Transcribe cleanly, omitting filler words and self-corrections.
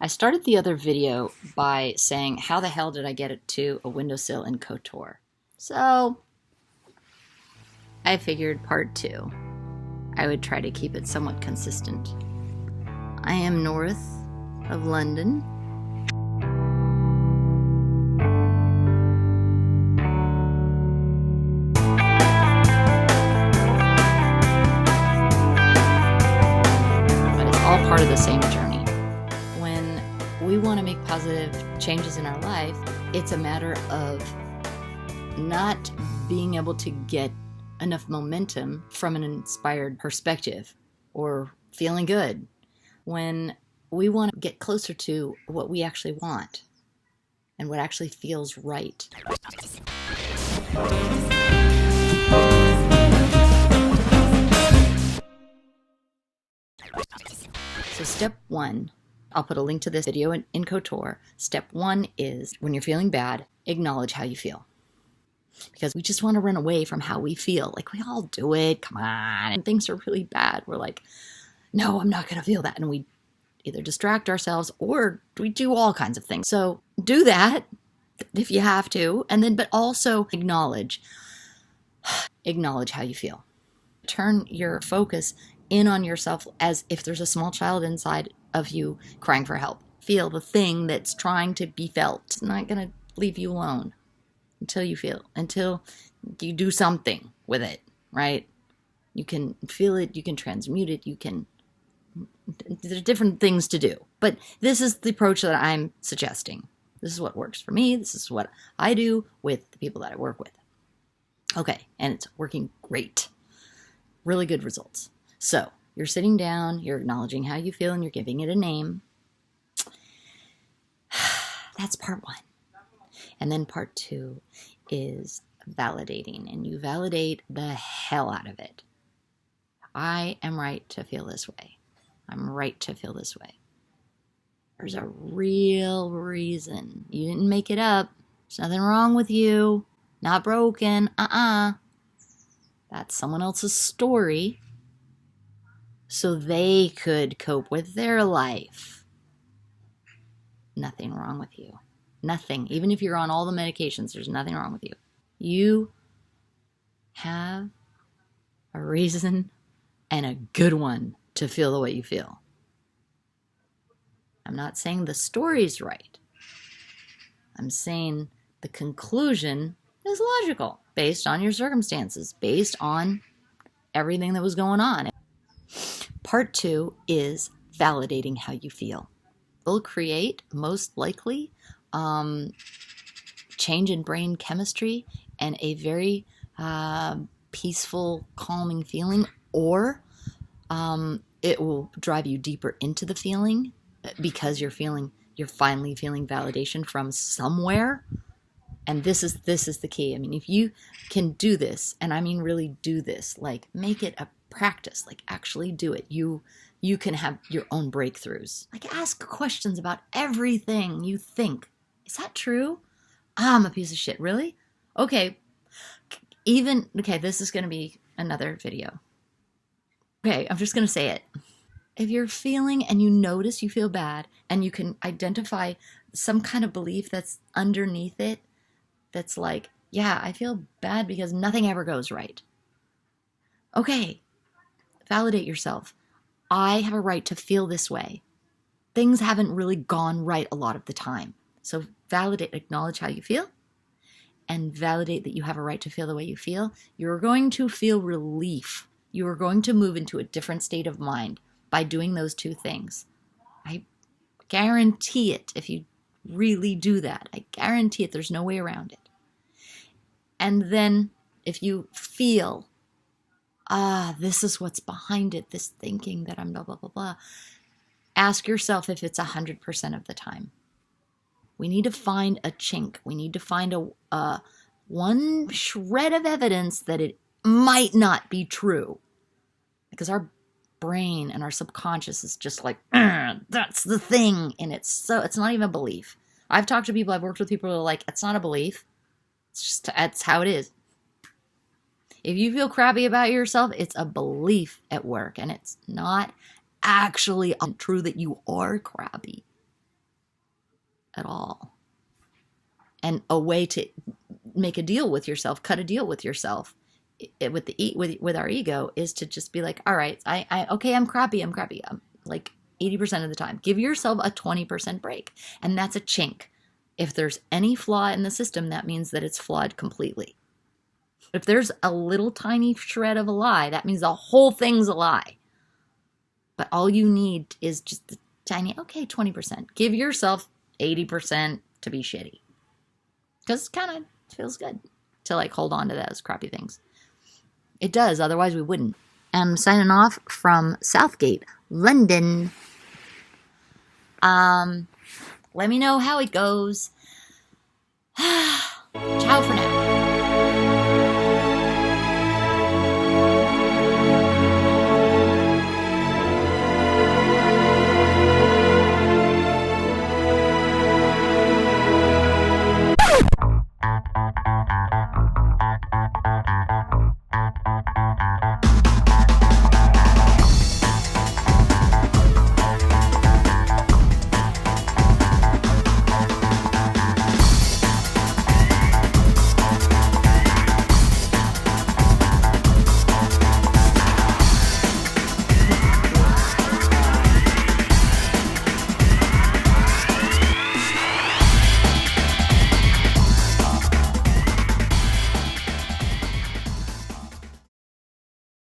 I started the other video by saying, how the hell did I get it to a windowsill in Kotor? So I figured part 2, I would try to keep it somewhat consistent. I am north of London. But it's all part of the same journey. When we want to make positive changes in our life, it's a matter of not being able to get enough momentum from an inspired perspective or feeling good. When we want to get closer to what we actually want and what actually feels right. So step 1, I'll put a link to this video in Kotor. Step 1 is, when you're feeling bad, acknowledge how you feel. Because we just want to run away from how we feel. Like, we all do it, come on. And things are really bad. We're like, no, I'm not going to feel that. And we either distract ourselves or we do all kinds of things. So do that if you have to. And then, but also acknowledge how you feel. Turn your focus in on yourself as if there's a small child inside of you crying for help. Feel the thing that's trying to be felt. It's not going to leave you alone until you do something with it, right? You can feel it, you can transmute it, there are different things to do. But this is the approach that I'm suggesting. This is what works for me. This is what I do with the people that I work with. Okay, and it's working great. Really good results. So you're sitting down, you're acknowledging how you feel, and you're giving it a name. That's part 1. And then part 2 is validating, and you validate the hell out of it. I am right to feel this way. I'm right to feel this way. There's a real reason. You didn't make it up. There's nothing wrong with you. Not broken. That's someone else's story, so they could cope with their life. Nothing wrong with you. Nothing. Even if you're on all the medications, there's nothing wrong with you. You have a reason, and a good one, to feel the way you feel. I'm not saying the story's right. I'm saying the conclusion is logical, based on your circumstances, based on everything that was going on. Part 2 is validating how you feel. It'll create, most likely, change in brain chemistry and a very peaceful, calming feeling, or it will drive you deeper into the feeling because you're finally feeling validation from somewhere. And this is the key. I mean, if you can do this, and I mean really do this, like make it a practice, like actually do it, you can have your own breakthroughs. Like, ask questions about everything you think. Is that true? I'm a piece of shit. Really? Okay. This is going to be another video. Okay, I'm just going to say it. If you're feeling and you notice you feel bad and you can identify some kind of belief that's underneath it, that's like, yeah, I feel bad because nothing ever goes right. Okay, validate yourself. I have a right to feel this way. Things haven't really gone right a lot of the time. So validate, acknowledge how you feel, and validate that you have a right to feel the way you feel. You're going to feel relief. You are going to move into a different state of mind by doing those 2 things. I guarantee it. If you really do that, I guarantee it. There's no way around it. And then if you feel, this is what's behind it, this thinking that I'm blah, blah, blah, blah, ask yourself if it's 100% of the time. We need to find a chink. We need to find one shred of evidence that it might not be true. Because our brain and our subconscious is just like, that's the thing. And it's not even a belief. I've talked to people, I've worked with people who are like, it's not a belief. That's how it is. If you feel crappy about yourself, it's a belief at work, and it's not actually true that you are crappy. at all. And a way to make a deal with yourself, cut a deal with yourself with our ego is to just be like, all right, okay, I'm crappy. I'm like 80% of the time. Give yourself a 20% break. And that's a chink. If there's any flaw in the system, that means that it's flawed completely. If there's a little tiny shred of a lie, that means the whole thing's a lie. But all you need is just the tiny, okay, 20%. Give yourself 80% to be shitty. Because it kind of feels good to like hold on to those crappy things. It does, otherwise we wouldn't. I'm signing off from Southgate, London. Let me know how it goes. Ciao for now.